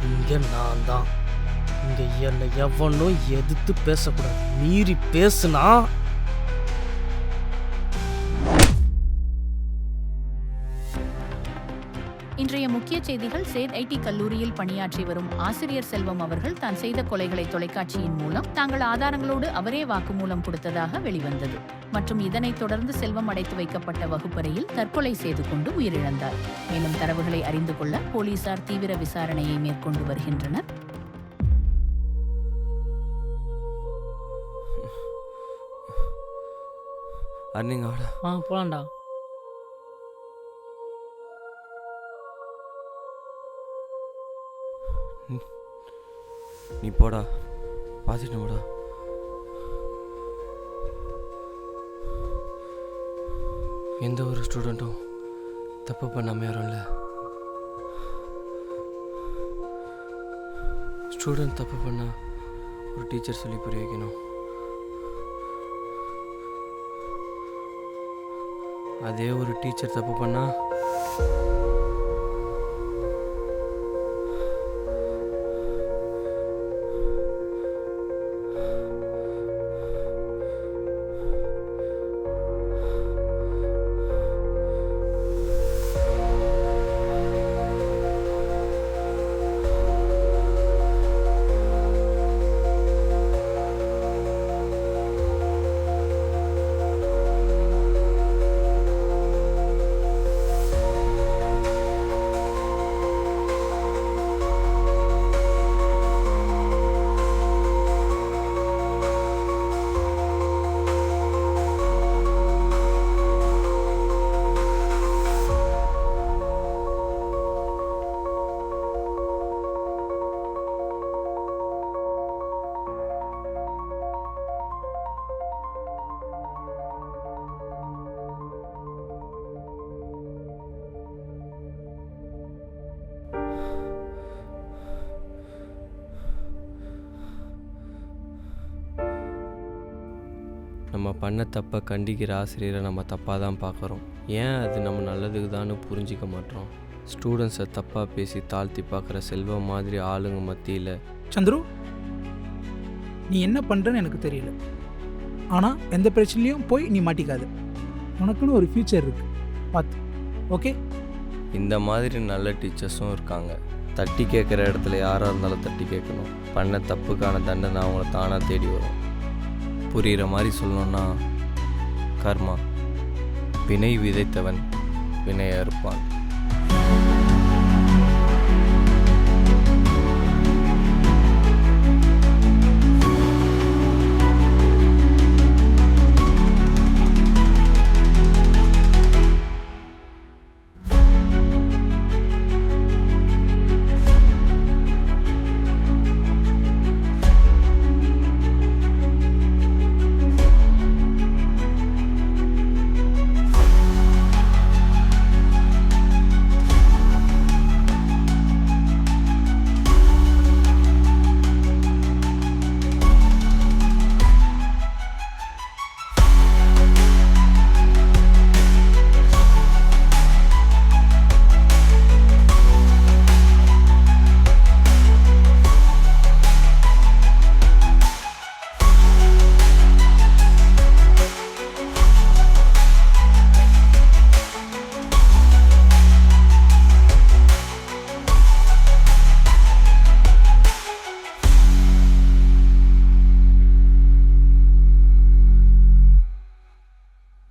இங்க நான் தான். இங்க என்னை எவனும் எதிர்த்து பேசக்கூடாது. மீறி பேசுனா இன்றைய முக்கிய செய்திகள். சேத் ஐடி கல்லூரியில் பணியாற்றி வரும் ஆசிரியர் செல்வம் அவர்கள் தான் செய்த கொலைகளை தொலைக்காட்சியின் மூலம் தாங்கள் ஆதாரங்களோடு அவரே வாக்குமூலம் கொடுத்ததாக வெளிவந்தது. மற்றும் இதனைத் தொடர்ந்து செல்வம் அடைத்து வைக்கப்பட்ட வகுப்பறையில் தற்கொலை செய்து கொண்டு உயிரிழந்தார். மேலும் தரவுகளை அறிந்து கொள்ள போலீசார் தீவிர விசாரணையை மேற்கொண்டு வருகின்றனர். போலாம்டா. நீ போடா, பார்த்துட்டு போடா. எந்த ஒரு ஸ்டூடெண்ட்டும் தப்பு பண்ணாமல் யாரும்ல. ஸ்டூடெண்ட் தப்பு பண்ணால் ஒரு டீச்சர் சொல்லி புரிய வைக்கணும். அதே ஒரு டீச்சர் தப்பு பண்ணால் நம்ம பண்ண தப்பை கண்டிக்கிற ஆசிரியரை நம்ம தப்பாக தான் பார்க்குறோம். ஏன் அது நம்ம நல்லதுக்கு தான்னு புரிஞ்சிக்க மாட்டோம். ஸ்டூடெண்ட்ஸை தப்பாக பேசி தாழ்த்தி பார்க்குற செல்வம் மாதிரி ஆளுங்க மத்தியில். சந்துரு, நீ என்ன பண்ணுறன்னு எனக்கு தெரியல. ஆனால் எந்த பிரச்சனையும் போய் நீ மாட்டிக்காது. உனக்குன்னு ஒரு ஃப்யூச்சர் இருக்குது, பார்த்து. ஓகே? இந்த மாதிரி நல்ல டீச்சர்ஸும் இருக்காங்க. தட்டி கேட்குற இடத்துல யாராக இருந்தாலும் தட்டி கேட்கணும். பண்ண தப்புக்கான தண்டனை அவங்கள தானாக தேடி வரும். புரிகிற மாதிரி சொல்லணும்னா, கர்மா, வினை விதைத்தவன் வினையை அறுப்பான்.